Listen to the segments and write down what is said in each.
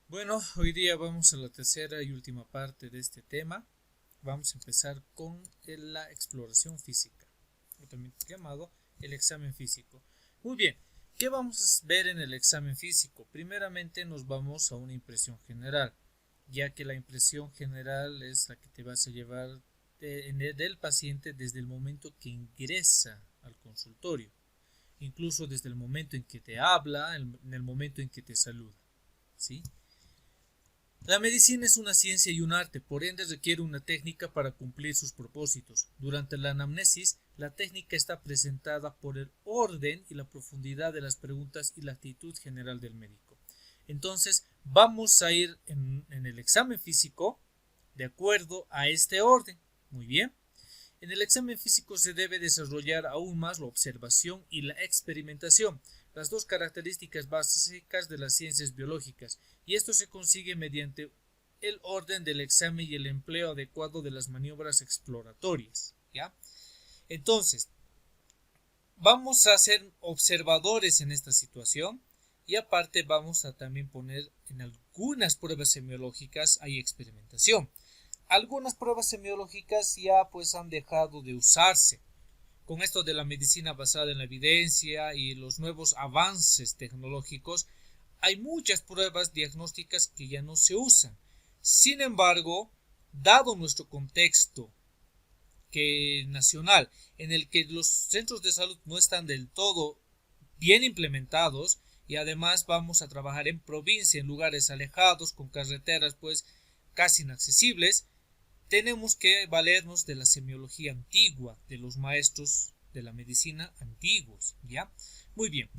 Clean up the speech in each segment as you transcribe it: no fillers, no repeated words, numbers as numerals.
Bueno, hoy día vamos a la tercera y última parte de este tema. Vamos a empezar con la exploración física, o también llamado el examen físico. Muy bien, ¿qué vamos a ver en el examen físico? Primeramente nos vamos a una impresión general, ya que la impresión general es la que te vas a llevar del paciente desde el momento que ingresa al consultorio, incluso desde el momento en que te habla, en el momento en que te saluda, ¿sí? La medicina es una ciencia y un arte, por ende requiere una técnica para cumplir sus propósitos. Durante la anamnesis, la técnica está presentada por el orden y la profundidad de las preguntas y la actitud general del médico. Entonces, vamos a ir en el examen físico de acuerdo a este orden. Muy bien. En el examen físico se debe desarrollar aún más la observación y la experimentación, las dos características básicas de las ciencias biológicas, y esto se consigue mediante el orden del examen y el empleo adecuado de las maniobras exploratorias. ¿Ya? Entonces, vamos a ser observadores en esta situación y aparte vamos a también poner en algunas pruebas semiológicas hay experimentación. Algunas pruebas semiológicas ya pues han dejado de usarse. Con esto de la medicina basada en la evidencia y los nuevos avances tecnológicos, hay muchas pruebas diagnósticas que ya no se usan. Sin embargo, dado nuestro contexto nacional, en el que los centros de salud no están del todo bien implementados y además vamos a trabajar en provincia, en lugares alejados, con carreteras pues casi inaccesibles, tenemos que valernos de la semiología antigua, de los maestros de la medicina antiguos, ¿ya? Muy bien.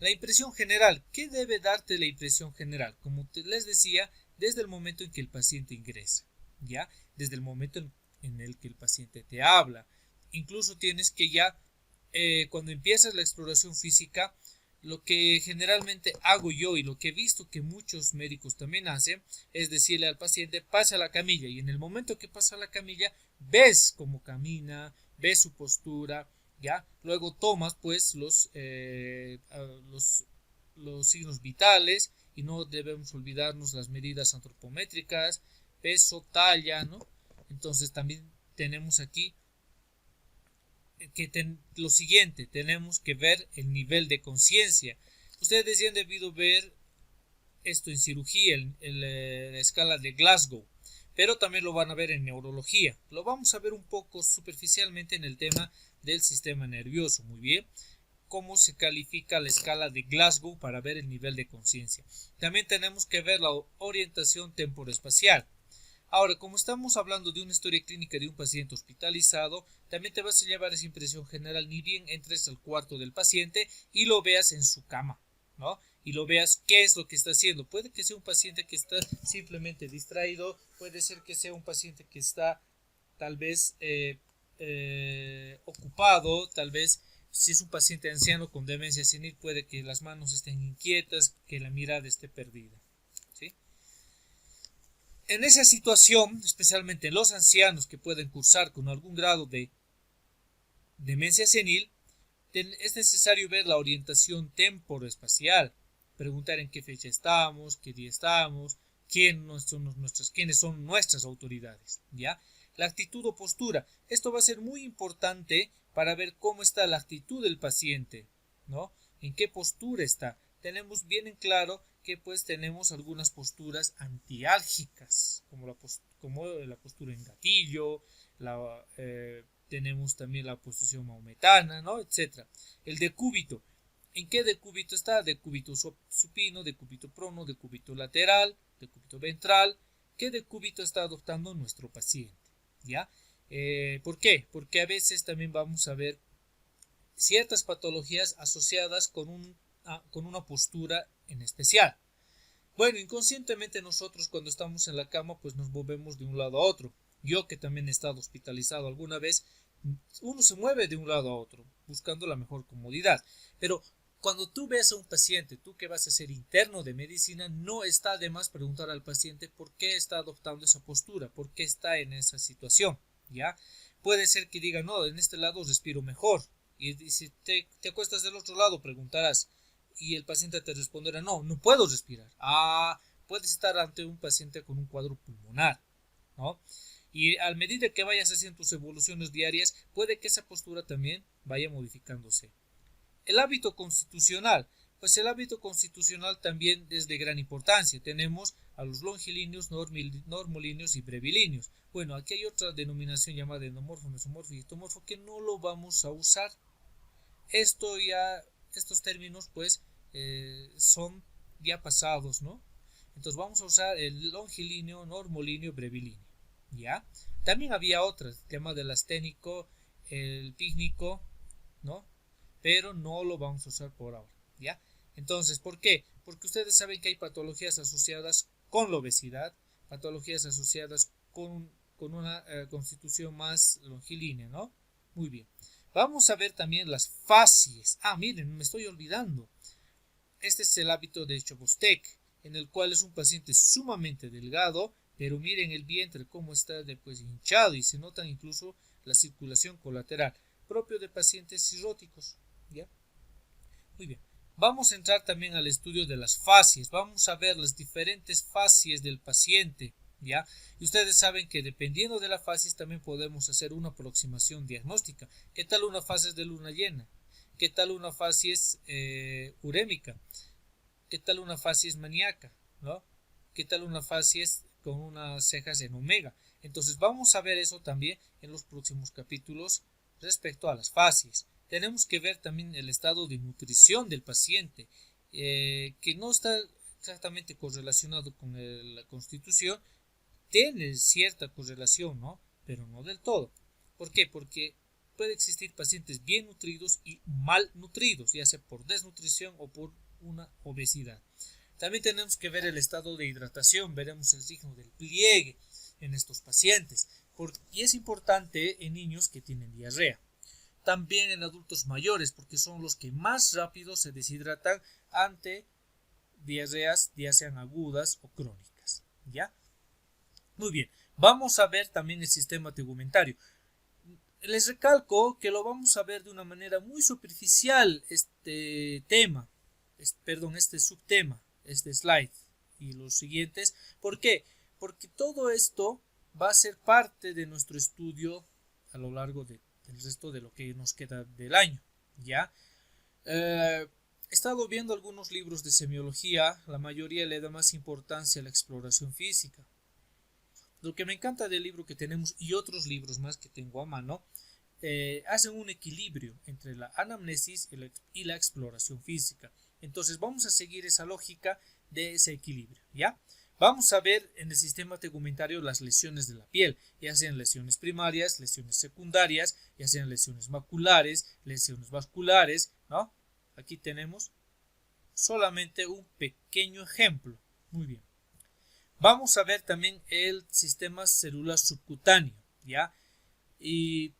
La impresión general. ¿Qué debe darte la impresión general? Como les decía, desde el momento en que el paciente ingresa, ¿ya? Desde el momento en el que el paciente te habla. Incluso tienes que ya, cuando empiezas la exploración física, lo que generalmente hago yo y lo que he visto que muchos médicos también hacen es decirle al paciente pasa a la camilla y en el momento que pasa a la camilla ves cómo camina, ves su postura, ya luego tomas pues los signos vitales y no debemos olvidarnos las medidas antropométricas, peso, talla, ¿no? Entonces también tenemos aquí lo siguiente, tenemos que ver el nivel de conciencia. Ustedes ya han debido ver esto en cirugía, la escala de Glasgow, pero también lo van a ver en neurología. Lo vamos a ver un poco superficialmente en el tema del sistema nervioso. Muy bien, cómo se califica la escala de Glasgow para ver el nivel de conciencia. También tenemos que ver la orientación temporoespacial. Ahora, como estamos hablando de una historia clínica de un paciente hospitalizado, también te vas a llevar esa impresión general ni bien entres al cuarto del paciente y lo veas en su cama, ¿no? Y lo veas qué es lo que está haciendo. Puede que sea un paciente que está simplemente distraído, puede ser que sea un paciente que está tal vez ocupado, tal vez si es un paciente anciano con demencia senil puede que las manos estén inquietas, que la mirada esté perdida, ¿sí? En esa situación, especialmente en los ancianos que pueden cursar con algún grado de demencia senil, es necesario ver la orientación temporoespacial, preguntar en qué fecha estamos, qué día estamos, quiénes son nuestras autoridades, ¿ya? La actitud o postura, esto va a ser muy importante para ver cómo está la actitud del paciente, ¿no? En qué postura está. Tenemos bien en claro que pues tenemos algunas posturas antiálgicas, como la postura en gatillo, tenemos también la posición maometana, ¿no? Etcétera. El decúbito. ¿En qué decúbito está? Decúbito supino, decúbito prono, decúbito lateral, decúbito ventral. ¿Qué decúbito está adoptando nuestro paciente? ¿Ya? ¿Por qué? Porque a veces también vamos a ver ciertas patologías asociadas con una postura en especial. Bueno, inconscientemente nosotros cuando estamos en la cama pues nos movemos de un lado a otro. Yo que también he estado hospitalizado alguna vez, uno se mueve de un lado a otro buscando la mejor comodidad. Pero cuando tú ves a un paciente, tú que vas a ser interno de medicina, no está de más preguntar al paciente por qué está adoptando esa postura, por qué está en esa situación, ¿ya? Puede ser que diga, no, en este lado respiro mejor. Y si te acuestas del otro lado, preguntarás, y el paciente te responderá, no, no puedo respirar. Ah, puedes estar ante un paciente con un cuadro pulmonar, ¿no? Y a medida que vayas haciendo tus evoluciones diarias, puede que esa postura también vaya modificándose. El hábito constitucional. Pues el hábito constitucional también es de gran importancia. Tenemos a los longilíneos, normolíneos y brevilíneos. Bueno, aquí hay otra denominación llamada endomorfo, mesomorfo y ectomorfo que no lo vamos a usar. Estos términos pues son ya pasados, ¿no? Entonces vamos a usar el longilíneo, normolíneo, brevilíneo, ¿ya? También había otras, el tema del asténico, el pícnico, ¿no? Pero no lo vamos a usar por ahora, ¿ya? Entonces, ¿por qué? Porque ustedes saben que hay patologías asociadas con la obesidad, patologías asociadas con una constitución más longilínea, ¿no? Muy bien. Vamos a ver también las fascies. Miren, me estoy olvidando. Este es el hábito de Chobostek, en el cual es un paciente sumamente delgado, pero miren el vientre cómo está después hinchado y se nota incluso la circulación colateral, propio de pacientes cirróticos, ¿ya? Muy bien. Vamos a entrar también al estudio de las fascies. Vamos a ver las diferentes fascies del paciente, ¿ya? Y ustedes saben que dependiendo de la fascies también podemos hacer una aproximación diagnóstica. ¿Qué tal una fascies de luna llena? ¿Qué tal una fascies urémica? ¿Qué tal una fascies maníaca? ¿No? ¿Qué tal una fascies con unas cejas en omega? Entonces vamos a ver eso también en los próximos capítulos respecto a las fascies. Tenemos que ver también el estado de nutrición del paciente, que no está exactamente correlacionado con la constitución, tiene cierta correlación, ¿no? Pero no del todo. ¿Por qué? Porque puede existir pacientes bien nutridos y mal nutridos, ya sea por desnutrición o por una obesidad. También tenemos que ver el estado de hidratación, veremos el signo del pliegue en estos pacientes, y es importante en niños que tienen diarrea. También en adultos mayores, porque son los que más rápido se deshidratan ante diarreas, ya sean agudas o crónicas, ¿ya? Muy bien, vamos a ver también el sistema tegumentario. Les recalco que lo vamos a ver de una manera muy superficial este subtema, este slide y los siguientes. ¿Por qué? Porque todo esto va a ser parte de nuestro estudio a lo largo del resto de lo que nos queda del año, ¿ya? He estado viendo algunos libros de semiología, la mayoría le da más importancia a la exploración física. Lo que me encanta del libro que tenemos y otros libros más que tengo a mano, hacen un equilibrio entre la anamnesis y la exploración física. Entonces vamos a seguir esa lógica de ese equilibrio, ¿ya? Vamos a ver en el sistema tegumentario las lesiones de la piel, ya sean lesiones primarias, lesiones secundarias, ya sean lesiones maculares, lesiones vasculares, ¿no? Aquí tenemos solamente un pequeño ejemplo. Muy bien. Vamos a ver también el sistema celular subcutáneo, ¿ya? Y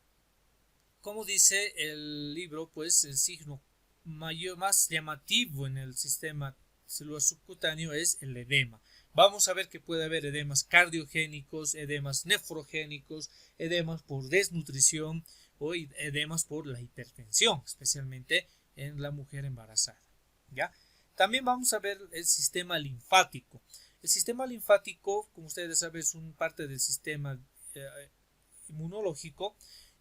como dice el libro, pues el signo más llamativo en el sistema celular subcutáneo es el edema. Vamos a ver que puede haber edemas cardiogénicos, edemas nefrogénicos, edemas por desnutrición o edemas por la hipertensión, especialmente en la mujer embarazada, ¿ya? También vamos a ver el sistema linfático. El sistema linfático, como ustedes saben, es una parte del sistema inmunológico.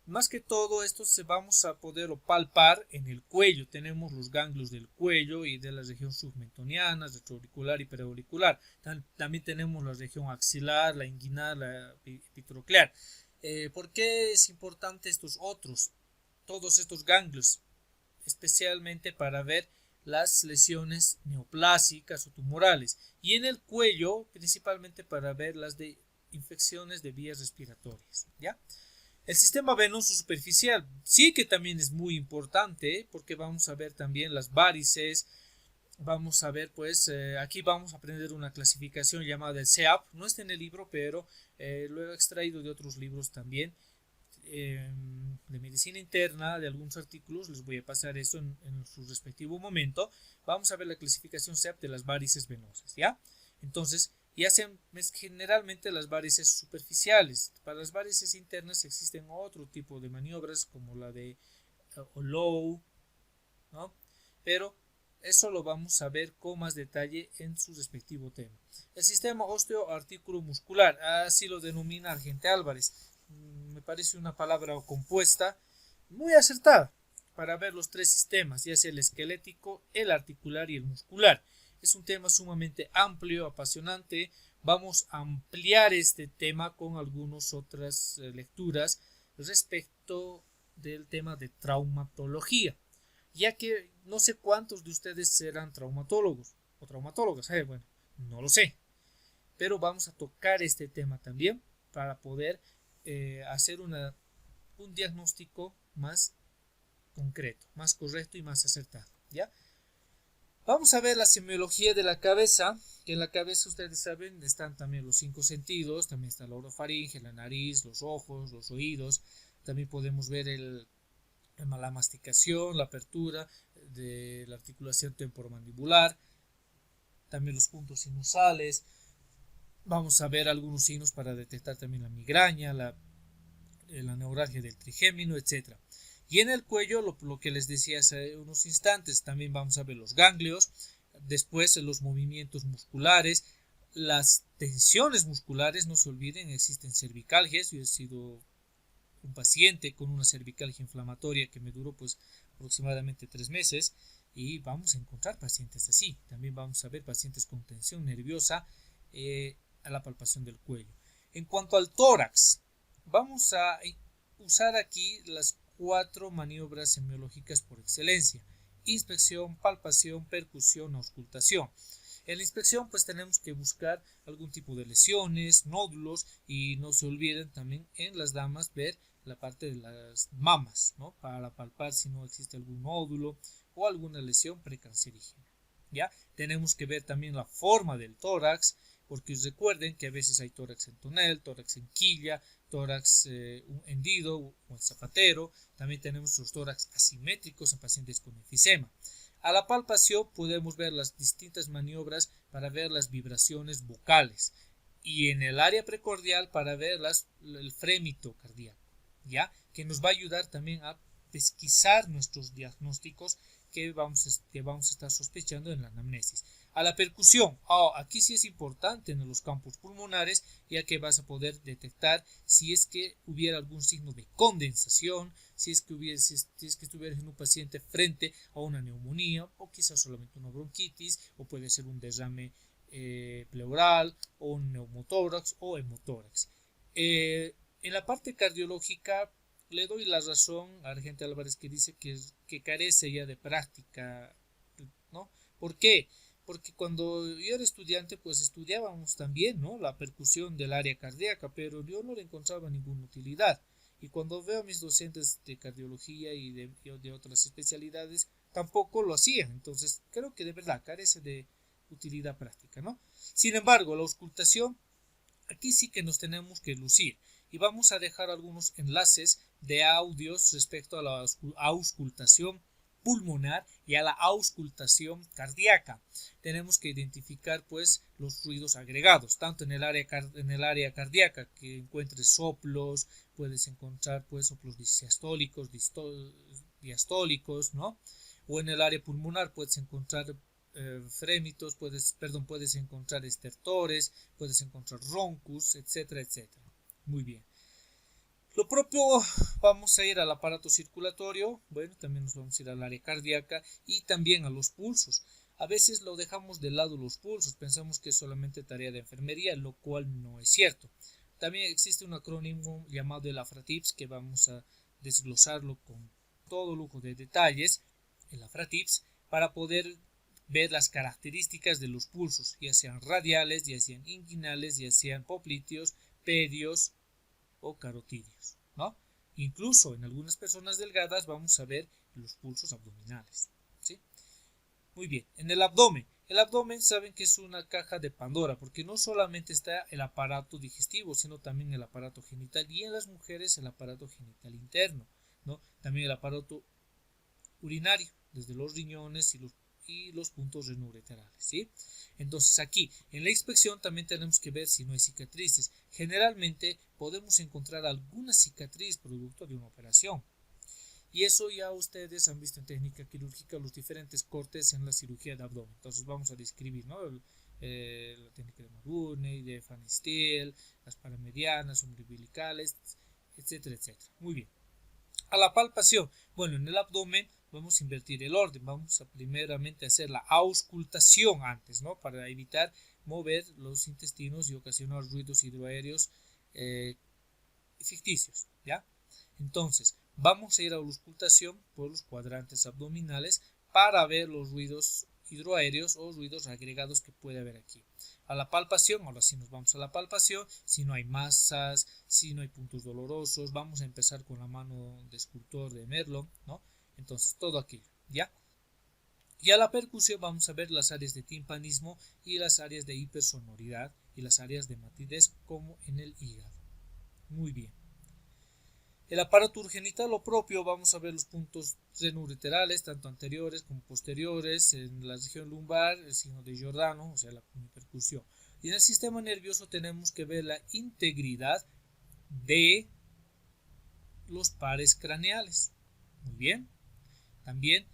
Más que todo esto se vamos a poder palpar en el cuello. Tenemos los ganglios del cuello y de la región submentoniana, retroauricular y periauricular. También tenemos la región axilar, la inguinal, la epicondrial. ¿Por qué es importante todos estos ganglios? Especialmente para ver las lesiones neoplásicas o tumorales. Y en el cuello, principalmente para ver las de infecciones de vías respiratorias, ¿ya? El sistema venoso superficial sí que también es muy importante porque vamos a ver también las varices, vamos a ver pues aquí vamos a aprender una clasificación llamada el CEAP, no está en el libro pero lo he extraído de otros libros también de medicina interna, de algunos artículos, les voy a pasar eso en su respectivo momento. Vamos a ver la clasificación CEAP de las varices venosas, ¿ya? Entonces, y hacen generalmente las varices superficiales. Para las varices internas existen otro tipo de maniobras como la de O'Low, ¿no? Pero Eso lo vamos a ver con más detalle en su respectivo tema. El sistema osteoarticulomuscular, así lo denomina Argente Álvarez. Me parece una palabra compuesta muy acertada para ver los tres sistemas, ya sea el esquelético, el articular y el muscular. Es un tema sumamente amplio, apasionante. Vamos a ampliar este tema con algunas otras lecturas respecto del tema de traumatología, ya que no sé cuántos de ustedes serán traumatólogos o traumatólogas, bueno, no lo sé, pero vamos a tocar este tema también para poder hacer un diagnóstico más concreto, más correcto y más acertado, ¿ya? Vamos a ver la semiología de la cabeza, que en la cabeza ustedes saben están también los 5 sentidos, también está la orofaringe, la nariz, los ojos, los oídos, también podemos ver la masticación, la apertura de la articulación temporomandibular, también los puntos sinusales. Vamos a ver algunos signos para detectar también la migraña, la neuralgia del trigémino, etc. Y en el cuello, lo que les decía hace unos instantes, también vamos a ver los ganglios, después los movimientos musculares, las tensiones musculares, no se olviden, existen cervicalgias. Yo he sido un paciente con una cervicalgia inflamatoria que me duró pues aproximadamente 3 meses, y vamos a encontrar pacientes así. También vamos a ver pacientes con tensión nerviosa a la palpación del cuello. En cuanto al tórax, vamos a usar aquí las 4 maniobras semiológicas por excelencia: inspección, palpación, percusión, auscultación. En la inspección pues tenemos que buscar algún tipo de lesiones, nódulos, y no se olviden también en las damas ver la parte de las mamas, ¿no? Para palpar si no existe algún nódulo o alguna lesión precancerígena. ¿Ya? Tenemos que ver también la forma del tórax, porque recuerden que a veces hay tórax en tonel, tórax en quilla, tórax hendido o en zapatero. También tenemos los tórax asimétricos en pacientes con enfisema. A la palpación podemos ver las distintas maniobras para ver las vibraciones vocales, y en el área precordial para ver el frémito cardíaco, ¿ya? Que nos va a ayudar también a pesquisar nuestros diagnósticos que vamos a estar sospechando en la anamnesis. A la percusión, aquí sí es importante en los campos pulmonares, ya que vas a poder detectar si es que hubiera algún signo de condensación, si es que estuvieras en un paciente frente a una neumonía, o quizás solamente una bronquitis, o puede ser un derrame pleural, o un neumotórax o hemotórax. En la parte cardiológica le doy la razón a Argente Álvarez, que dice que carece ya de práctica, ¿no? ¿Por qué? Porque cuando yo era estudiante pues estudiábamos también, ¿no?, la percusión del área cardíaca, pero yo no le encontraba ninguna utilidad. Y cuando veo a mis docentes de cardiología y de otras especialidades, tampoco lo hacían. Entonces creo que de verdad carece de utilidad práctica, ¿no? Sin embargo, la auscultación, aquí sí que nos tenemos que lucir, y vamos a dejar algunos enlaces de audios respecto a la auscultación pulmonar y a la auscultación cardíaca. Tenemos que identificar pues los ruidos agregados, tanto en el área cardíaca, que encuentres soplos, puedes encontrar pues soplos diastólicos, diastólicos, ¿no? O en el área pulmonar puedes encontrar frémitos, puedes encontrar estertores, puedes encontrar roncus, etcétera, etcétera. Muy bien. Lo propio, vamos a ir al aparato circulatorio, bueno, también nos vamos a ir al área cardíaca y también a los pulsos. A veces lo dejamos de lado los pulsos, pensamos que es solamente tarea de enfermería, lo cual no es cierto. También existe un acrónimo llamado el AFRA-TIPS, que vamos a desglosarlo con todo lujo de detalles, el AFRA-TIPS, para poder ver las características de los pulsos, ya sean radiales, ya sean inguinales, ya sean popliteos, pedios o carotídeos, ¿no? Incluso en algunas personas delgadas vamos a ver los pulsos abdominales, ¿sí? Muy bien, en el abdomen saben que es una caja de Pandora, porque no solamente está el aparato digestivo, sino también el aparato genital, y en las mujeres el aparato genital interno, ¿no? También el aparato urinario, desde los riñones y los puntos renoureterales, ¿sí? Entonces aquí en la inspección también tenemos que ver si no hay cicatrices. Generalmente podemos encontrar alguna cicatriz producto de una operación. Y eso ya ustedes han visto en técnica quirúrgica los diferentes cortes en la cirugía de abdomen. Entonces vamos a describir, ¿no? La técnica de Maruni, de Van Steel, las paramedianas, umbilicales, etcétera, etcétera. Muy bien. A la palpación. Bueno, en el abdomen vamos a invertir el orden. Vamos a primeramente hacer la auscultación antes, ¿no? Para evitar mover los intestinos y ocasionar ruidos hidroaéreos ficticios, ¿ya? Entonces, vamos a ir a la auscultación por los cuadrantes abdominales para ver los ruidos hidroaéreos o ruidos agregados que puede haber aquí. A la palpación, ahora sí nos vamos a la palpación, si no hay masas, si no hay puntos dolorosos, vamos a empezar con la mano de escultor de Merlon, ¿no? Entonces, todo aquí, ¿ya? Y a la percusión vamos a ver las áreas de timpanismo y las áreas de hipersonoridad y las áreas de matidez como en el hígado. Muy bien. El aparato urogenital o propio, vamos a ver los puntos renoureterales, tanto anteriores como posteriores, en la región lumbar, el signo de Giordano, o sea, la percusión. Y en el sistema nervioso tenemos que ver la integridad de los pares craneales. Muy bien. También,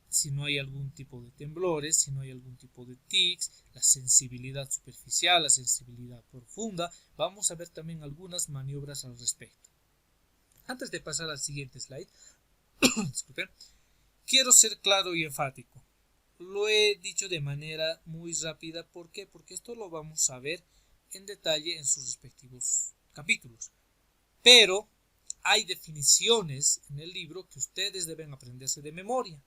si no hay algún tipo de temblores, si no hay algún tipo de tics, la sensibilidad superficial, la sensibilidad profunda, vamos a ver también algunas maniobras al respecto. Antes de pasar al siguiente slide, disculpen, quiero ser claro y enfático. Lo he dicho de manera muy rápida. ¿Por qué? Porque esto lo vamos a ver en detalle en sus respectivos capítulos. Pero hay definiciones en el libro que ustedes deben aprenderse de memoria.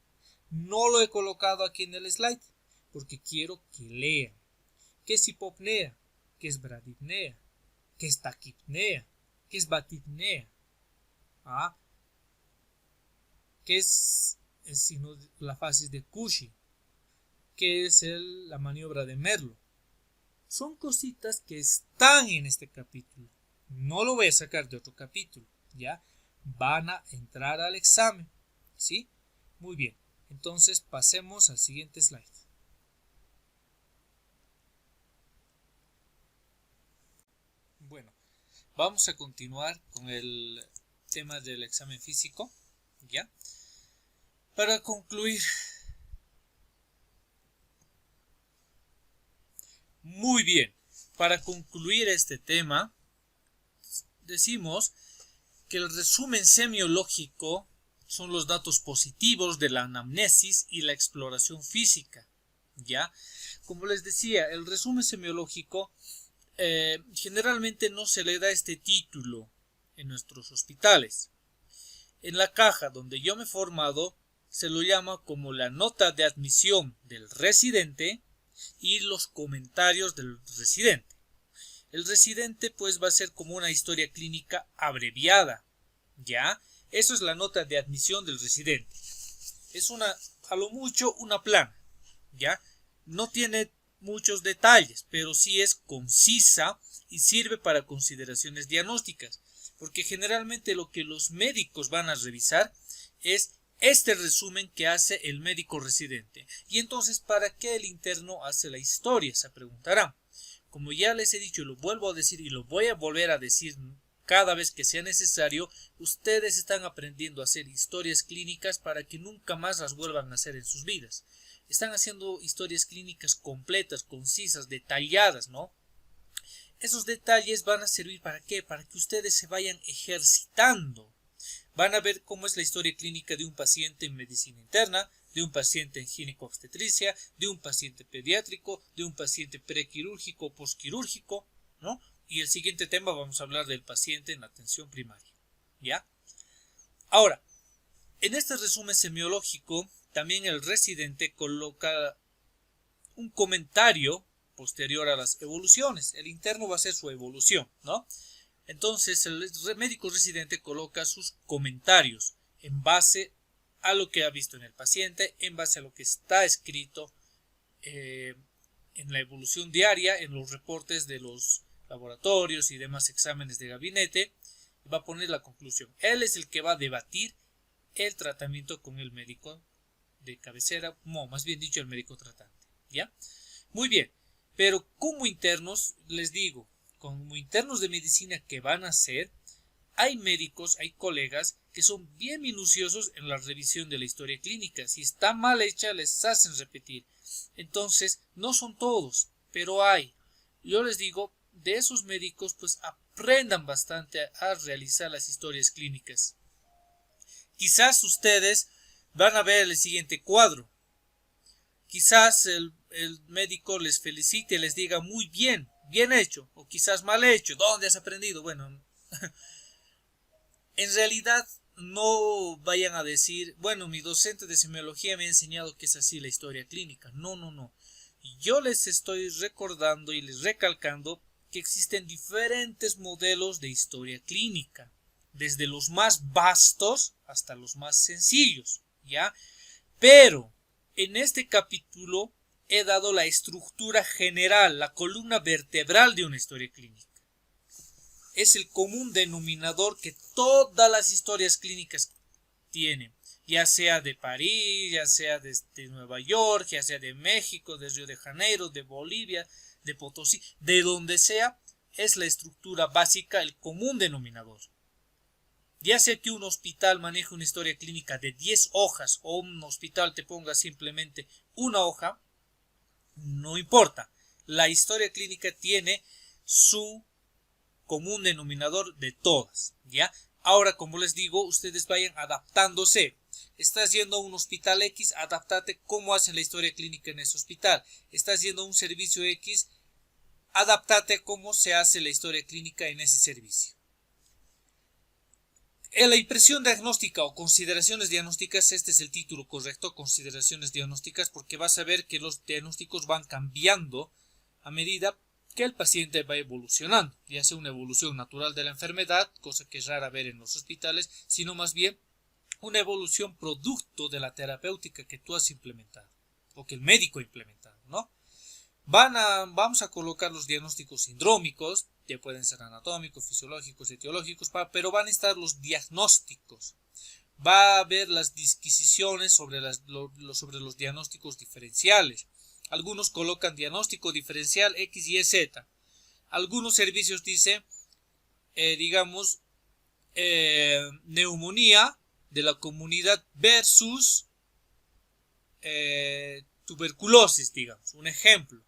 No lo he colocado aquí en el slide porque quiero que lean. ¿Qué es hipopnea? ¿Qué es bradipnea? ¿Qué es taquipnea? ¿Qué es batipnea? ¿Qué es la fase de Cushy? ¿Qué es la maniobra de Merlo? Son cositas que están en este capítulo. No lo voy a sacar de otro capítulo, ¿ya? Van a entrar al examen, ¿sí? Muy bien. Entonces pasemos al siguiente slide. Bueno, vamos a continuar con el tema del examen físico, ¿ya? Para concluir, muy bien, para concluir este tema, decimos que el resumen semiológico son los datos positivos de la anamnesis y la exploración física, ¿ya? Como les decía, el resumen semiológico generalmente no se le da este título en nuestros hospitales. En la caja donde yo me he formado se lo llama como la nota de admisión del residente y los comentarios del residente. El residente pues va a ser como una historia clínica abreviada, ¿ya? Eso es la nota de admisión del residente. Es a lo mucho una plana, ¿ya? No tiene muchos detalles, pero sí es concisa y sirve para consideraciones diagnósticas, porque generalmente lo que los médicos van a revisar es este resumen que hace el médico residente. Y entonces, ¿para qué el interno hace la historia? Se preguntarán. Como ya les he dicho y lo vuelvo a decir y lo voy a volver a decir cada vez que sea necesario, ustedes están aprendiendo a hacer historias clínicas para que nunca más las vuelvan a hacer en sus vidas. Están haciendo historias clínicas completas, concisas, detalladas, ¿no? Esos detalles van a servir ¿para qué? Para que ustedes se vayan ejercitando. Van a ver cómo es la historia clínica de un paciente en medicina interna, de un paciente en gineco-obstetricia, de un paciente pediátrico, de un paciente prequirúrgico o posquirúrgico, ¿no? Y el siguiente tema vamos a hablar del paciente en la atención primaria, ¿ya? Ahora, en este resumen semiológico, también el residente coloca un comentario posterior a las evoluciones. El interno va a ser su evolución, ¿no? Entonces el médico residente coloca sus comentarios en base a lo que ha visto en el paciente, en base a lo que está escrito en la evolución diaria, en los reportes de los laboratorios y demás exámenes de gabinete, va a poner la conclusión. Él es el que va a debatir el tratamiento con el médico de cabecera, no, más bien dicho el médico tratante, ¿ya? Muy bien, pero como internos, les digo, como internos de medicina que van a hacer, hay médicos, hay colegas que son bien minuciosos en la revisión de la historia clínica. Si está mal hecha, les hacen repetir. Entonces, no son todos, pero hay. Yo les digo, de esos médicos, pues aprendan bastante a realizar las historias clínicas. Quizás ustedes van a ver el siguiente cuadro. Quizás el médico les felicite, les diga muy bien, bien hecho, o quizás mal hecho. ¿Dónde has aprendido? Bueno, en realidad no vayan a decir, bueno, mi docente de semiología me ha enseñado que es así la historia clínica. No, no, no. Yo les estoy recordando y les recalcando que existen diferentes modelos de historia clínica, desde los más vastos hasta los más sencillos, ¿ya? Pero en este capítulo he dado la estructura general, la columna vertebral de una historia clínica. Es el común denominador que todas las historias clínicas tienen, ya sea de París, ya sea de Nueva York, ya sea de México, de Río de Janeiro, de Bolivia, de Potosí, de donde sea, es la estructura básica, el común denominador. Ya sea que un hospital maneje una historia clínica de 10 hojas o un hospital te ponga simplemente una hoja, no importa. La historia clínica tiene su común denominador de todas, ¿ya? Ahora, como les digo, ustedes vayan adaptándose. Estás yendo a un hospital X, adáptate cómo hacen la historia clínica en ese hospital. Estás yendo a un servicio X, adáptate cómo se hace la historia clínica en ese servicio. En la impresión diagnóstica o consideraciones diagnósticas, este es el título correcto, consideraciones diagnósticas, porque vas a ver que los diagnósticos van cambiando a medida que el paciente va evolucionando, ya sea una evolución natural de la enfermedad, cosa que es rara ver en los hospitales, sino más bien una evolución producto de la terapéutica que tú has implementado, o que el médico ha implementado, ¿no? Vamos a colocar los diagnósticos sindrómicos, que pueden ser anatómicos, fisiológicos, etiológicos, pero van a estar los diagnósticos. Va a haber las disquisiciones sobre los diagnósticos diferenciales. Algunos colocan diagnóstico diferencial X, Y, Z. Algunos servicios dicen, neumonía de la comunidad versus tuberculosis, digamos, un ejemplo.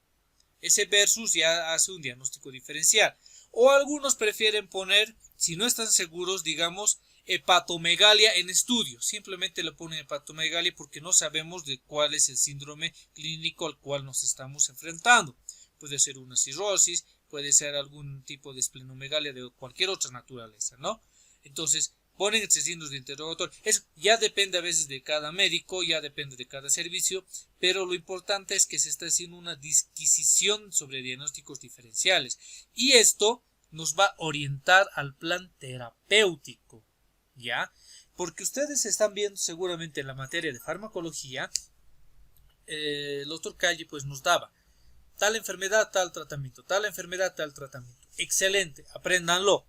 Ese versus ya hace un diagnóstico diferencial. O algunos prefieren poner, si no están seguros, digamos, hepatomegalia en estudio. Simplemente le ponen hepatomegalia porque no sabemos de cuál es el síndrome clínico al cual nos estamos enfrentando. Puede ser una cirrosis, puede ser algún tipo de esplenomegalia de cualquier otra naturaleza, ¿no? Entonces, ponen este signo de interrogatorio. Eso ya depende a veces de cada médico, ya depende de cada servicio, pero lo importante es que se está haciendo una disquisición sobre diagnósticos diferenciales. Y esto nos va a orientar al plan terapéutico, ¿ya? Porque ustedes están viendo seguramente en la materia de farmacología, el doctor Calle pues nos daba tal enfermedad, tal tratamiento, tal enfermedad, tal tratamiento. Excelente, apréndanlo.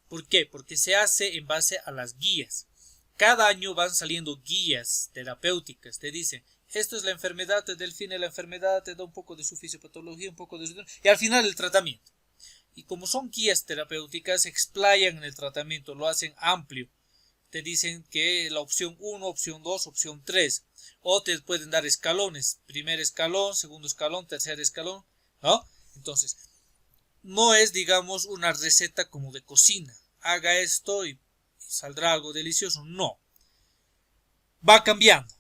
¿Por qué? Porque se hace en base a las guías. Cada año van saliendo guías terapéuticas. Te dicen, esto es la enfermedad, te define la enfermedad, te da un poco de su fisiopatología, un poco de su... y al final el tratamiento. Y como son guías terapéuticas, se explayan en el tratamiento, lo hacen amplio. Te dicen que la opción 1, opción 2, opción 3. O te pueden dar escalones. Primer escalón, segundo escalón, tercer escalón, ¿no? Entonces, no es, digamos, una receta como de cocina. Haga esto y saldrá algo delicioso. No. Va cambiando.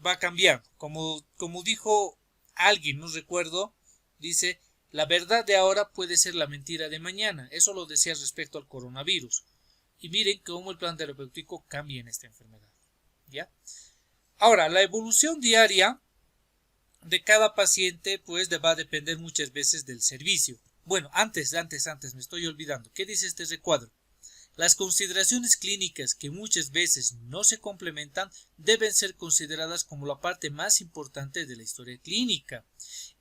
Va cambiando. Como dijo alguien, no recuerdo, dice, la verdad de ahora puede ser la mentira de mañana. Eso lo decía respecto al coronavirus. Y miren cómo el plan terapéutico cambia en esta enfermedad, ¿ya? Ahora, la evolución diaria de cada paciente, pues, va a depender muchas veces del servicio. Bueno, antes, me estoy olvidando. ¿Qué dice este recuadro? Las consideraciones clínicas que muchas veces no se complementan deben ser consideradas como la parte más importante de la historia clínica.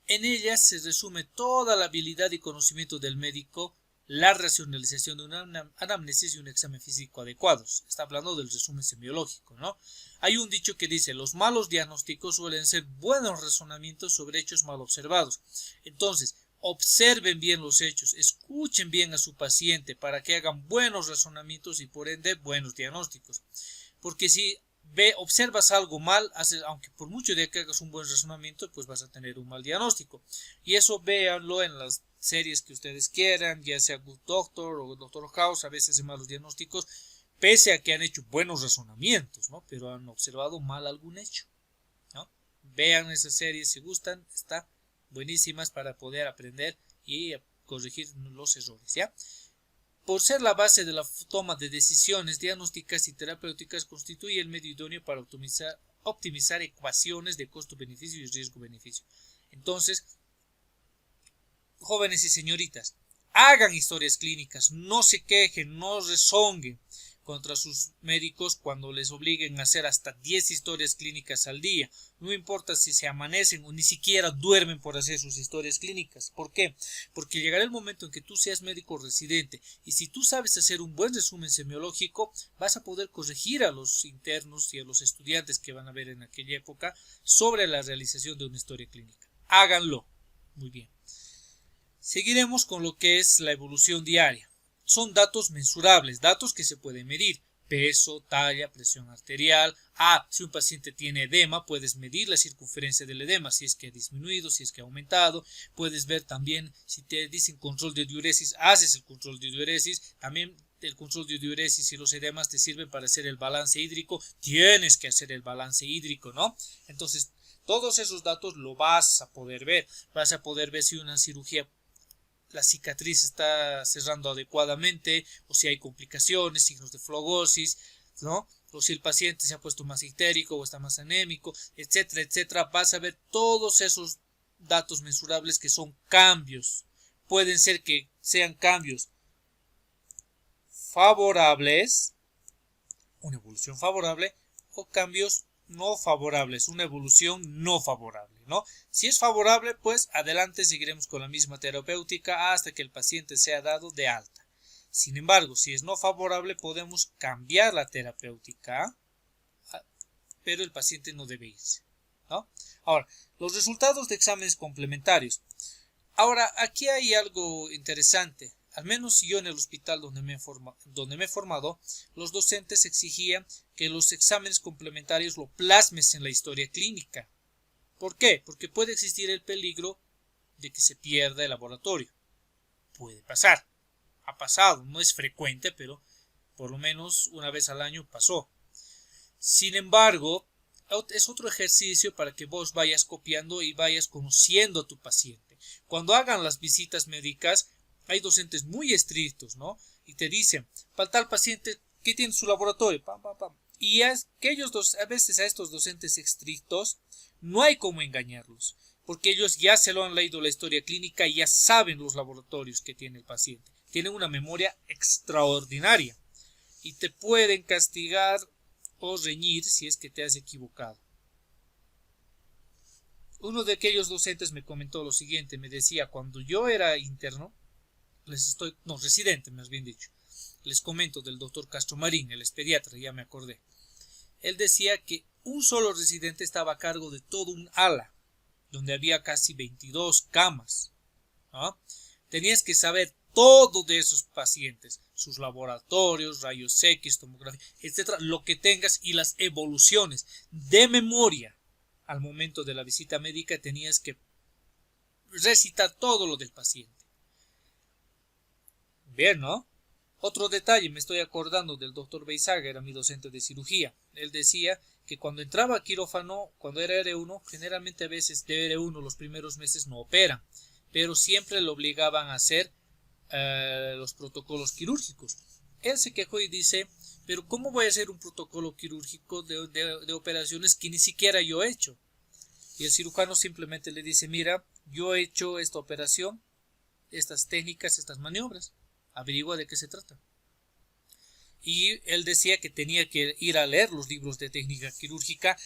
En ellas se resume toda la habilidad y conocimiento del médico, la racionalización de una anamnesis y un examen físico adecuados. Está hablando del resumen semiológico, ¿no? Hay un dicho que dice, los malos diagnósticos suelen ser buenos razonamientos sobre hechos mal observados. Entonces, observen bien los hechos, escuchen bien a su paciente para que hagan buenos razonamientos y por ende buenos diagnósticos. Porque si observas algo mal, aunque por mucho de que hagas un buen razonamiento, pues vas a tener un mal diagnóstico. Y eso véanlo en las series que ustedes quieran, ya sea Good Doctor o Doctor House, a veces hacen malos diagnósticos, pese a que han hecho buenos razonamientos, ¿no? Pero han observado mal algún hecho, ¿no? Vean esas series si gustan, está buenísimas para poder aprender y corregir los errores, ¿ya? Por ser la base de la toma de decisiones diagnósticas y terapéuticas, constituye el medio idóneo para optimizar ecuaciones de costo-beneficio y riesgo-beneficio. Entonces, jóvenes y señoritas, hagan historias clínicas, no se quejen, no rezonguen contra sus médicos cuando les obliguen a hacer hasta 10 historias clínicas al día. No importa si se amanecen o ni siquiera duermen por hacer sus historias clínicas. ¿Por qué? Porque llegará el momento en que tú seas médico residente y si tú sabes hacer un buen resumen semiológico, vas a poder corregir a los internos y a los estudiantes que van a ver en aquella época sobre la realización de una historia clínica. Háganlo. Muy bien. Seguiremos con lo que es la evolución diaria. Son datos mensurables, datos que se pueden medir. Peso, talla, presión arterial. Si un paciente tiene edema, puedes medir la circunferencia del edema, si es que ha disminuido, si es que ha aumentado. Puedes ver también, si te dicen control de diuresis, haces el control de diuresis. También el control de diuresis y los edemas te sirven para hacer el balance hídrico. Tienes que hacer el balance hídrico, ¿no? Entonces, todos esos datos lo vas a poder ver. Vas a poder ver si una cirugía, la cicatriz está cerrando adecuadamente, o si hay complicaciones, signos de flogosis, ¿no? O si el paciente se ha puesto más ictérico o está más anémico, etcétera, etcétera. Vas a ver todos esos datos mensurables que son cambios. Pueden ser que sean cambios favorables, una evolución favorable, o cambios no favorables, una evolución no favorable, ¿no? Si es favorable, pues adelante seguiremos con la misma terapéutica hasta que el paciente sea dado de alta. Sin embargo, si es no favorable, podemos cambiar la terapéutica, pero el paciente no debe irse, ¿no? Ahora, los resultados de exámenes complementarios. Ahora, aquí hay algo interesante. Al menos yo en el hospital donde me he formado, los docentes exigían que los exámenes complementarios lo plasmes en la historia clínica. ¿Por qué? Porque puede existir el peligro de que se pierda el laboratorio. Puede pasar. Ha pasado. No es frecuente, pero por lo menos una vez al año pasó. Sin embargo, es otro ejercicio para que vos vayas copiando y vayas conociendo a tu paciente. Cuando hagan las visitas médicas, hay docentes muy estrictos, ¿no? Y te dicen, para tal paciente, ¿qué tiene su laboratorio? Pam, pam, pam. Y a veces a estos docentes estrictos no hay cómo engañarlos, porque ellos ya se lo han leído la historia clínica y ya saben los laboratorios que tiene el paciente. Tienen una memoria extraordinaria y te pueden castigar o reñir si es que te has equivocado. Uno de aquellos docentes me comentó lo siguiente, me decía, cuando yo era interno, residente más bien dicho, les comento del doctor Castro Marín, el pediatra, ya me acordé. Él decía que un solo residente estaba a cargo de todo un ala, donde había casi 22 camas, ¿no? Tenías que saber todo de esos pacientes, sus laboratorios, rayos X, tomografía, etcétera, lo que tengas y las evoluciones de memoria. Al momento de la visita médica tenías que recitar todo lo del paciente. Bien, ¿no? Otro detalle, me estoy acordando del doctor Beizaga, era mi docente de cirugía. Él decía que cuando entraba a quirófano, cuando era R1, generalmente a veces de R1 los primeros meses no operan, pero siempre lo obligaban a hacer los protocolos quirúrgicos. Él se quejó y dice, pero ¿cómo voy a hacer un protocolo quirúrgico de operaciones que ni siquiera yo he hecho? Y el cirujano simplemente le dice, mira, yo he hecho esta operación, estas técnicas, estas maniobras, averigua de qué se trata. Y él decía que tenía que ir a leer los libros de técnica quirúrgica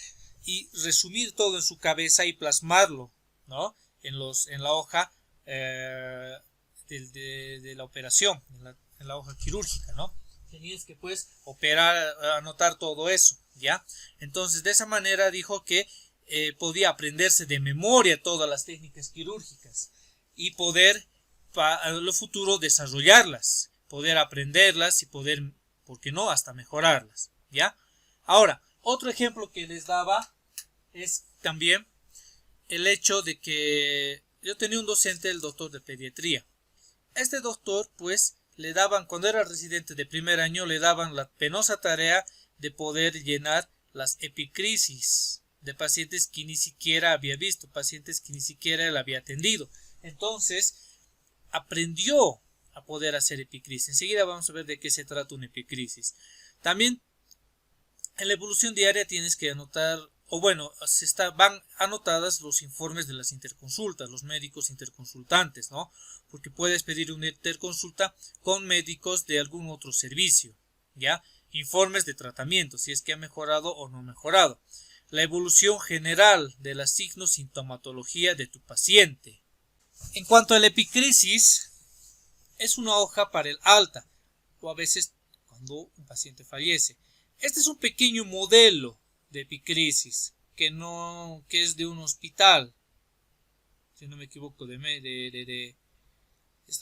y resumir todo en su cabeza y plasmarlo, ¿no? En la hoja de la operación, en la hoja quirúrgica, ¿no? Tenías que pues operar, anotar todo eso, ¿ya? Entonces de esa manera dijo que podía aprenderse de memoria todas las técnicas quirúrgicas. y poder para lo futuro desarrollarlas, poder aprenderlas y poder, ¿por qué no?, hasta mejorarlas, ¿ya? Ahora, otro ejemplo que les daba es también el hecho de que yo tenía un docente, el doctor de pediatría. Este doctor, pues, le daban, cuando era residente de primer año, le daban la penosa tarea de poder llenar las epicrisis de pacientes que ni siquiera había visto, pacientes que ni siquiera él había atendido. Entonces, aprendió a poder hacer epicrisis. Enseguida vamos a ver de qué se trata una epicrisis. También en la evolución diaria tienes que anotar, o bueno, van anotadas los informes de las interconsultas, los médicos interconsultantes, ¿no? Porque puedes pedir una interconsulta con médicos de algún otro servicio, ¿ya? Informes de tratamiento, si es que ha mejorado o no ha mejorado. La evolución general de la signo-sintomatología de tu paciente. En cuanto a la epicrisis, es una hoja para el alta, o a veces cuando un paciente fallece. Este es un pequeño modelo de epicrisis que es de un hospital, si no me equivoco, este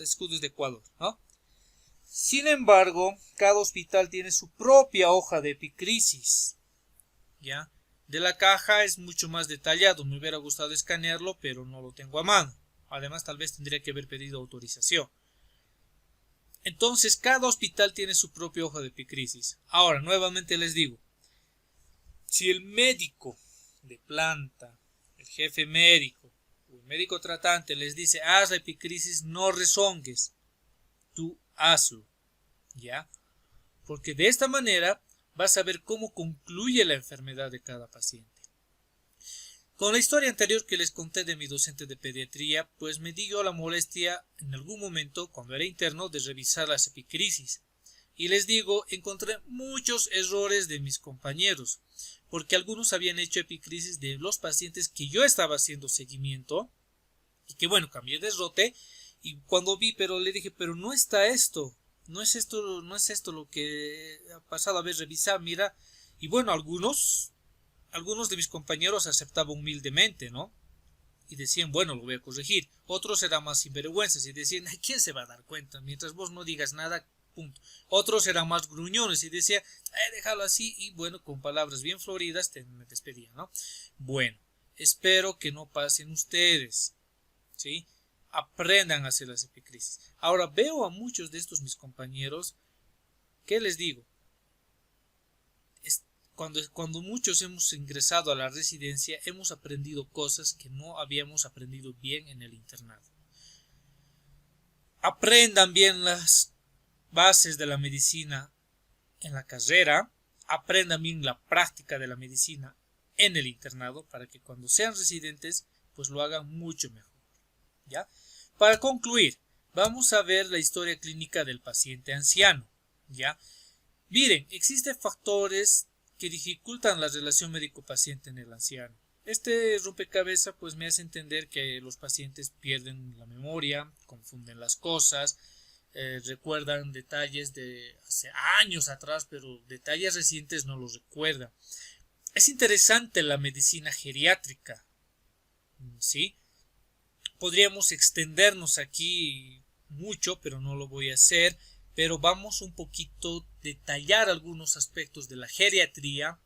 escudo es de Ecuador, ¿no? Sin embargo, cada hospital tiene su propia hoja de epicrisis, ¿ya? De la caja es mucho más detallado, me hubiera gustado escanearlo, pero no lo tengo a mano. Además, tal vez tendría que haber pedido autorización. Entonces, cada hospital tiene su propia hoja de epicrisis. Ahora, nuevamente les digo, si el médico de planta, el jefe médico o el médico tratante les dice, haz la epicrisis, no rezongues, tú hazlo, ¿ya? Porque de esta manera vas a ver cómo concluye la enfermedad de cada paciente. Con la historia anterior que les conté de mi docente de pediatría, pues me di yo la molestia en algún momento, cuando era interno, de revisar las epicrisis. Y les digo, encontré muchos errores de mis compañeros, porque algunos habían hecho epicrisis de los pacientes que yo estaba haciendo seguimiento, y que bueno, cambié de rote, y cuando vi, pero le dije, pero no está esto, no es esto lo que ha pasado, a ver, revisar, mira, y bueno, algunos de mis compañeros aceptaban humildemente, ¿no? Y decían, bueno, lo voy a corregir. Otros eran más sinvergüenzas y decían, ¿quién se va a dar cuenta? Mientras vos no digas nada, punto. Otros eran más gruñones y decían, déjalo así, y bueno, con palabras bien floridas me despedían, ¿no? Bueno, espero que no pasen ustedes, ¿sí? Aprendan a hacer las epicrisis. Ahora, veo a muchos de estos mis compañeros, ¿qué les digo? Cuando muchos hemos ingresado a la residencia, hemos aprendido cosas que no habíamos aprendido bien en el internado. Aprendan bien las bases de la medicina en la carrera, aprendan bien la práctica de la medicina en el internado, para que cuando sean residentes, pues lo hagan mucho mejor, ¿ya? Para concluir, vamos a ver la historia clínica del paciente anciano, ¿ya? Miren, existen factores que dificultan la relación médico-paciente en el anciano. Este rompecabezas pues me hace entender que los pacientes pierden la memoria, confunden las cosas, recuerdan detalles de hace años atrás, pero detalles recientes no los recuerdan. Es interesante la medicina geriátrica, ¿sí? Podríamos extendernos aquí mucho, pero no lo voy a hacer. Pero vamos un poquito a detallar algunos aspectos de la geriatría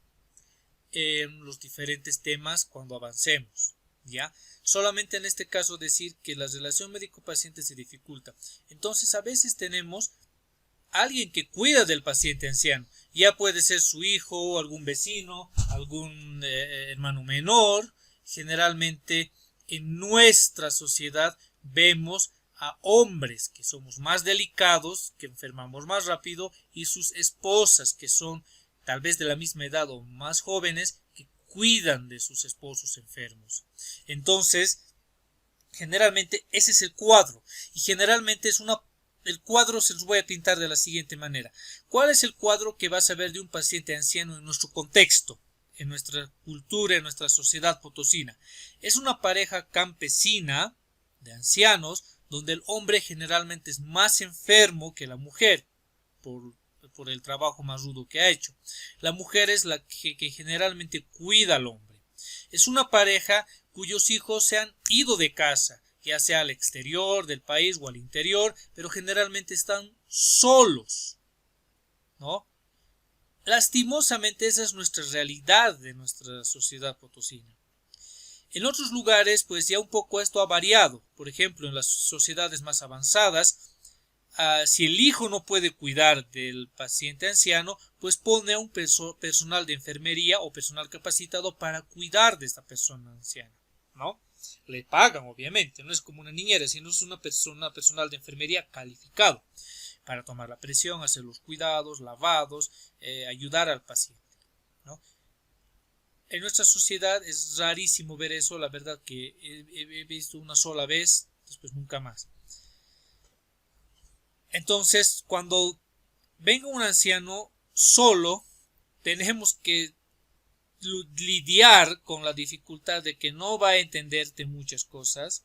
en los diferentes temas cuando avancemos, ¿ya? Solamente en este caso decir que la relación médico-paciente se dificulta. Entonces a veces tenemos a alguien que cuida del paciente anciano. Ya puede ser su hijo, algún vecino, algún hermano menor. Generalmente en nuestra sociedad vemos a hombres que somos más delicados, que enfermamos más rápido, y sus esposas que son tal vez de la misma edad o más jóvenes, que cuidan de sus esposos enfermos. Entonces, generalmente ese es el cuadro, y generalmente el cuadro se los voy a pintar de la siguiente manera. ¿Cuál es el cuadro que vas a ver de un paciente anciano en nuestro contexto, en nuestra cultura, en nuestra sociedad potosina? Es una pareja campesina de ancianos, donde el hombre generalmente es más enfermo que la mujer por el trabajo más rudo que ha hecho. La mujer es la que generalmente cuida al hombre. Es una pareja cuyos hijos se han ido de casa. ya sea al exterior del país o al interior, pero generalmente están solos, ¿no? Lastimosamente esa es nuestra realidad de nuestra sociedad potosina. En otros lugares, pues ya un poco esto ha variado. Por ejemplo, en las sociedades más avanzadas, si el hijo no puede cuidar del paciente anciano, pues pone a un personal de enfermería o personal capacitado para cuidar de esta persona anciana, ¿no? Le pagan, obviamente, no es como una niñera, sino es una personal de enfermería calificado para tomar la presión, hacer los cuidados, lavados, ayudar al paciente, ¿no? En nuestra sociedad es rarísimo ver eso, la verdad que he visto una sola vez, después nunca más. Entonces, cuando venga un anciano solo, tenemos que lidiar con la dificultad de que no va a entenderte muchas cosas,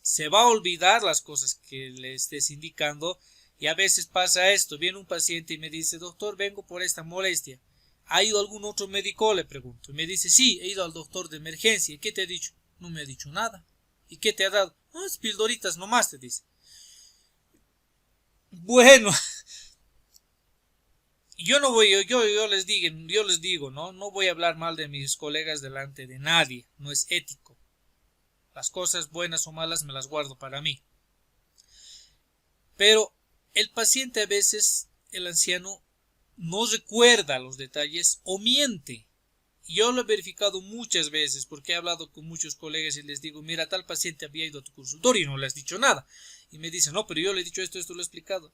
se va a olvidar las cosas que le estés indicando, y a veces pasa esto, viene un paciente y me dice, doctor, vengo por esta molestia. ¿Ha ido algún otro médico? Le pregunto. Y me dice, sí, he ido al doctor de emergencia. ¿Y qué te ha dicho? No me ha dicho nada. ¿Y qué te ha dado? No, es pildoritas nomás, te dice. Bueno, yo les digo, no voy a hablar mal de mis colegas delante de nadie, no es ético. Las cosas buenas o malas me las guardo para mí. Pero el paciente a veces, el anciano, no recuerda los detalles o miente. Yo lo he verificado muchas veces porque he hablado con muchos colegas y les digo, mira, tal paciente había ido a tu consultorio y no le has dicho nada. Y me dicen, no, pero yo le he dicho esto lo he explicado.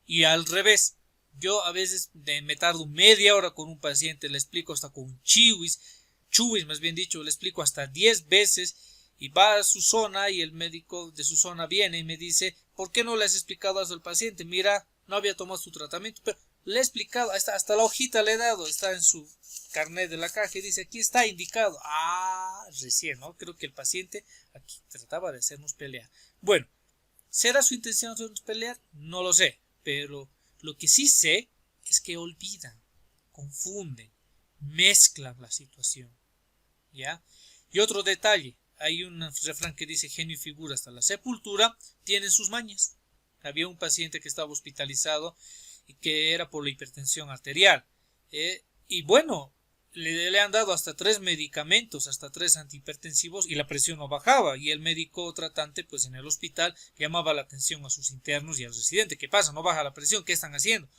Y al revés. Yo a veces me tardo media hora con un paciente, le explico hasta con chuis más bien dicho, le explico hasta 10 veces y va a su zona y el médico de su zona viene y me dice, ¿por qué no le has explicado eso al paciente? Mira, no había tomado su tratamiento, pero le he explicado, hasta la hojita le he dado, está en su carnet de la caja y dice, aquí está indicado. Recién, ¿no? Creo que el paciente aquí trataba de hacernos pelear. Bueno, ¿será su intención hacernos pelear? No lo sé, pero lo que sí sé es que olvidan, confunden, mezclan la situación, ¿ya? Y otro detalle, hay un refrán que dice genio y figura hasta la sepultura, tienen sus mañas. Había un paciente que estaba hospitalizado y que era por la hipertensión arterial. Y bueno, le han dado hasta 3 medicamentos, hasta 3 antihipertensivos y la presión no bajaba. Y el médico tratante, pues en el hospital, llamaba la atención a sus internos y al residente. ¿Qué pasa? No baja la presión, ¿qué están haciendo?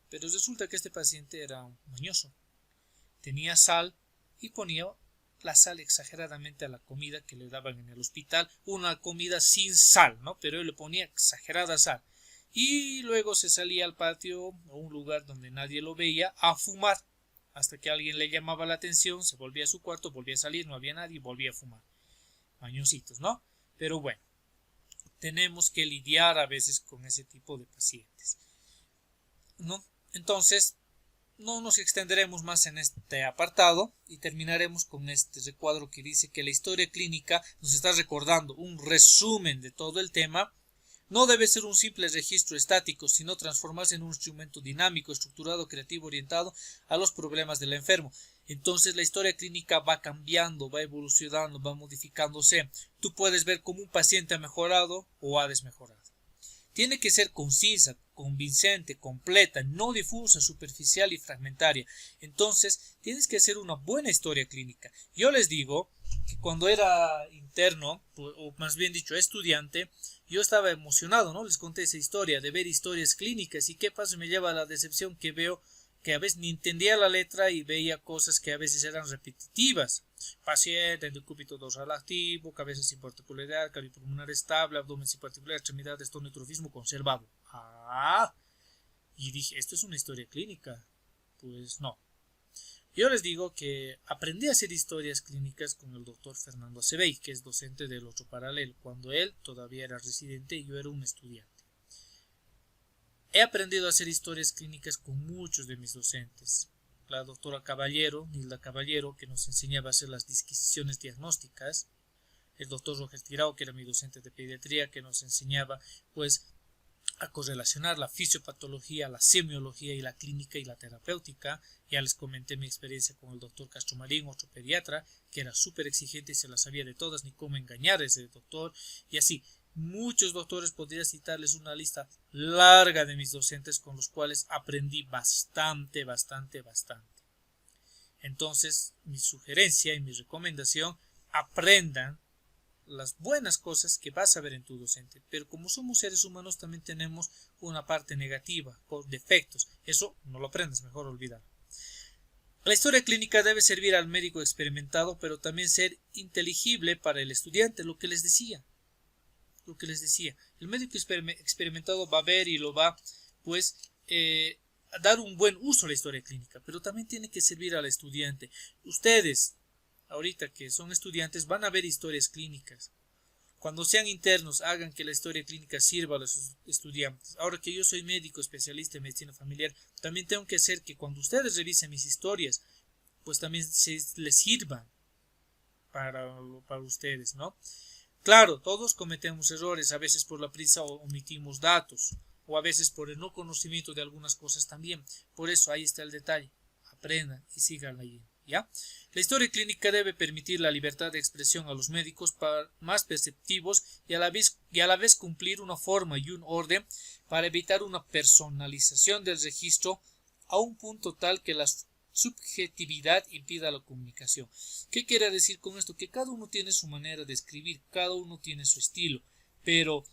Pero resulta que este paciente era un mañoso. Tenía sal y ponía la sal exageradamente a la comida que le daban en el hospital, una comida sin sal, ¿no? Pero él le ponía exagerada sal. Y luego se salía al patio o un lugar donde nadie lo veía a fumar, hasta que alguien le llamaba la atención, se volvía a su cuarto, volvía a salir, no había nadie y volvía a fumar. Mañositos, ¿no? Pero bueno, tenemos que lidiar a veces con ese tipo de pacientes, ¿no? Entonces, no nos extenderemos más en este apartado y terminaremos con este recuadro que dice que la historia clínica nos está recordando un resumen de todo el tema. No debe ser un simple registro estático, sino transformarse en un instrumento dinámico, estructurado, creativo, orientado a los problemas del enfermo. Entonces la historia clínica va cambiando, va evolucionando, va modificándose. Tú puedes ver cómo un paciente ha mejorado o ha desmejorado. Tiene que ser concisa, convincente, completa, no difusa, superficial y fragmentaria. Entonces, tienes que hacer una buena historia clínica. Yo les digo que cuando era interno, o más bien dicho, estudiante, yo estaba emocionado, ¿no? Les conté esa historia de ver historias clínicas y qué pasa, me lleva a la decepción que veo que a veces ni entendía la letra y veía cosas que a veces eran repetitivas. Paciente en decúbito dorsal activo, cabeza sin particularidad, cardiopulmonar estable, abdomen sin particularidad, extremidades, tonotrofismo conservado. Y dije, ¿esto es una historia clínica? Pues no. Yo les digo que aprendí a hacer historias clínicas con el doctor Fernando Acebey, que es docente del otro paralelo, cuando él todavía era residente y yo era un estudiante. He aprendido a hacer historias clínicas con muchos de mis docentes. La doctora Caballero, Nilda Caballero, que nos enseñaba a hacer las disquisiciones diagnósticas. El doctor Roger Tirao, que era mi docente de pediatría, que nos enseñaba pues a correlacionar la fisiopatología, la semiología y la clínica y la terapéutica. Ya les comenté mi experiencia con el doctor Castro Marín, otro pediatra, que era súper exigente y se las sabía de todas, ni cómo engañar a ese doctor, y así. Muchos doctores, podría citarles una lista larga de mis docentes con los cuales aprendí bastante. Entonces, mi sugerencia y mi recomendación, aprendan las buenas cosas que vas a ver en tu docente, pero como somos seres humanos también tenemos una parte negativa, con defectos. Eso no lo aprendas, mejor olvidar. La historia clínica debe servir al médico experimentado, pero también ser inteligible para el estudiante, lo que les decía. El médico experimentado va a ver y lo va, pues, a dar un buen uso a la historia clínica, pero también tiene que servir al estudiante. Ustedes, ahorita que son estudiantes, van a ver historias clínicas. Cuando sean internos, hagan que la historia clínica sirva a los estudiantes. Ahora que yo soy médico especialista en medicina familiar, también tengo que hacer que cuando ustedes revisen mis historias, pues también les sirvan para ustedes, ¿no? Claro, todos cometemos errores, a veces por la prisa omitimos datos, o a veces por el no conocimiento de algunas cosas también. Por eso ahí está el detalle. Aprendan y sigan leyendo, ¿ya? La historia clínica debe permitir la libertad de expresión a los médicos más perceptivos y a la vez cumplir una forma y un orden para evitar una personalización del registro a un punto tal que la subjetividad impida la comunicación. ¿Qué quiere decir con esto? Que cada uno tiene su manera de escribir, cada uno tiene su estilo, pero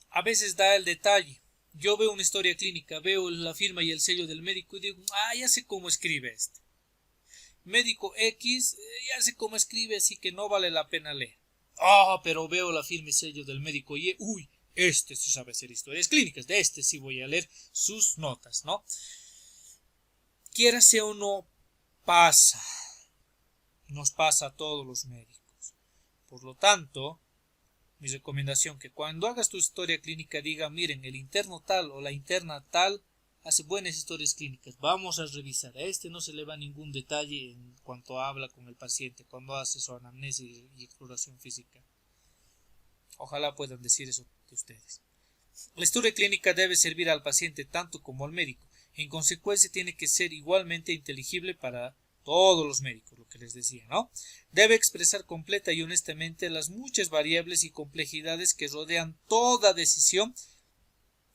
a veces da el detalle. Yo veo una historia clínica, veo la firma y el sello del médico y digo, ya sé cómo escribe este. Médico X, ya sé cómo escribe, así que no vale la pena leer. Pero veo la firma y sello del médico Y, este sí sabe hacer historias clínicas, de este sí voy a leer sus notas, ¿no? Quiérase o no, nos pasa a todos los médicos. Por lo tanto, mi recomendación que cuando hagas tu historia clínica diga, miren, el interno tal o la interna tal hace buenas historias clínicas, vamos a revisar, a este no se le va ningún detalle en cuanto habla con el paciente, cuando hace su anamnesis y exploración física. Ojalá puedan decir eso de ustedes. La historia clínica debe servir al paciente tanto como al médico. En consecuencia, tiene que ser igualmente inteligible para todos los médicos, lo que les decía, ¿no? Debe expresar completa y honestamente las muchas variables y complejidades que rodean toda decisión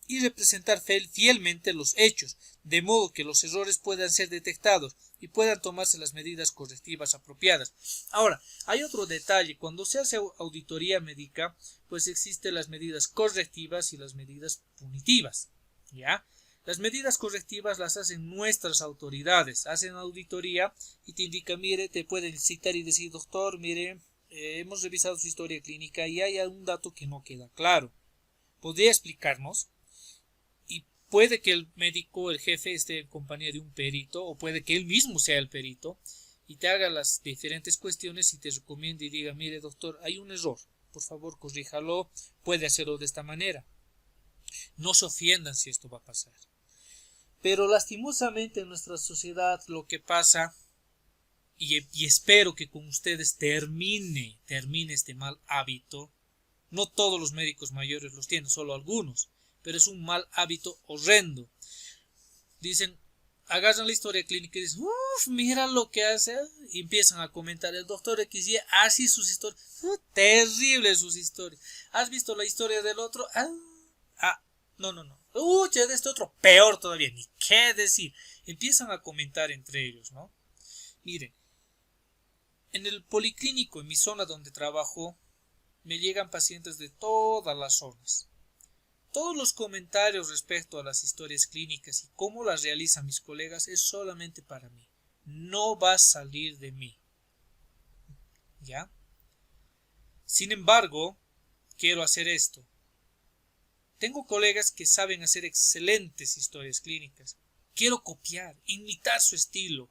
y representar fielmente los hechos, de modo que los errores puedan ser detectados y puedan tomarse las medidas correctivas apropiadas. Ahora, hay otro detalle. Cuando se hace auditoría médica, pues existen las medidas correctivas y las medidas punitivas, ¿ya? Las medidas correctivas las hacen nuestras autoridades, hacen auditoría y te indican, mire, te pueden citar y decir, doctor, mire, hemos revisado su historia clínica y hay un dato que no queda claro. ¿Podría explicarnos? Y puede que el médico, el jefe, esté en compañía de un perito, o puede que él mismo sea el perito, y te haga las diferentes cuestiones y te recomiende y diga, mire, doctor, hay un error, por favor, corríjalo, puede hacerlo de esta manera. No se ofendan si esto va a pasar. Pero lastimosamente en nuestra sociedad lo que pasa, y espero que con ustedes termine este mal hábito, no todos los médicos mayores los tienen, solo algunos, pero es un mal hábito horrendo. Dicen, agarran la historia clínica y dicen, mira lo que hace, y empiezan a comentar, el doctor XY, así sus historias, terribles sus historias. ¿Has visto la historia del otro? No. De este otro, peor todavía, ni qué decir. Empiezan a comentar entre ellos, ¿no? Miren, en el policlínico, en mi zona donde trabajo, me llegan pacientes de todas las zonas. Todos los comentarios respecto a las historias clínicas y cómo las realizan mis colegas es solamente para mí. No va a salir de mí. ¿Ya? Sin embargo, quiero hacer esto. Tengo colegas que saben hacer excelentes historias clínicas. Quiero copiar, imitar su estilo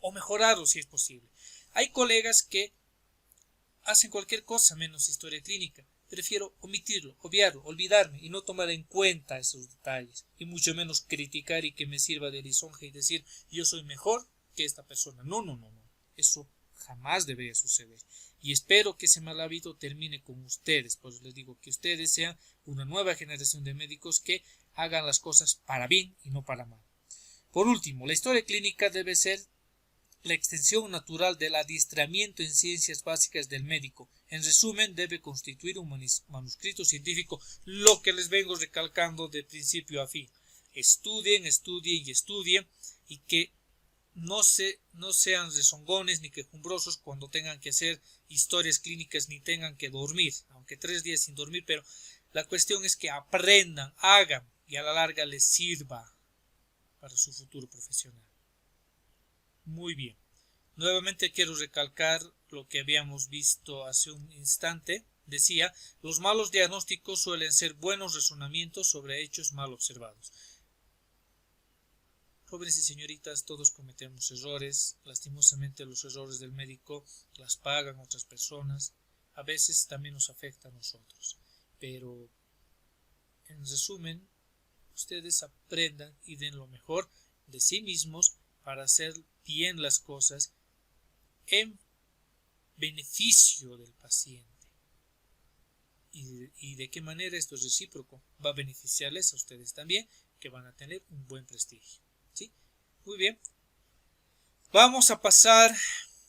o mejorarlo si es posible. Hay colegas que hacen cualquier cosa menos historia clínica. Prefiero omitirlo, obviarlo, olvidarme y no tomar en cuenta esos detalles. Y mucho menos criticar y que me sirva de lisonja y decir yo soy mejor que esta persona. No. Eso jamás debería suceder. y espero que ese mal hábito termine con ustedes. Por eso les digo que ustedes sean una nueva generación de médicos que hagan las cosas para bien y no para mal. Por último, la historia clínica debe ser la extensión natural del adiestramiento en ciencias básicas del médico. En resumen, debe constituir un manuscrito científico, lo que les vengo recalcando de principio a fin. Estudien, estudien y estudien, y que no sean rezongones ni quejumbrosos cuando tengan que hacer historias clínicas ni tengan que dormir, aunque 3 días sin dormir, pero la cuestión es que aprendan, hagan y a la larga les sirva para su futuro profesional. Muy bien. Nuevamente quiero recalcar lo que habíamos visto hace un instante. Decía, los malos diagnósticos suelen ser buenos razonamientos sobre hechos mal observados. Jóvenes y señoritas, todos cometemos errores. Lastimosamente los errores del médico las pagan otras personas. A veces también nos afecta a nosotros. Pero, en resumen, ustedes aprendan y den lo mejor de sí mismos para hacer bien las cosas en beneficio del paciente. ¿Y de qué manera esto es recíproco? Va a beneficiarles a ustedes también, que van a tener un buen prestigio. ¿Sí? Muy bien. Vamos a pasar,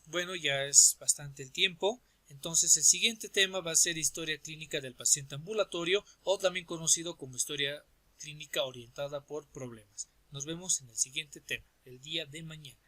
bueno, ya es bastante el tiempo. Entonces el siguiente tema va a ser historia clínica del paciente ambulatorio, o también conocido como historia clínica orientada por problemas. Nos vemos en el siguiente tema, el día de mañana.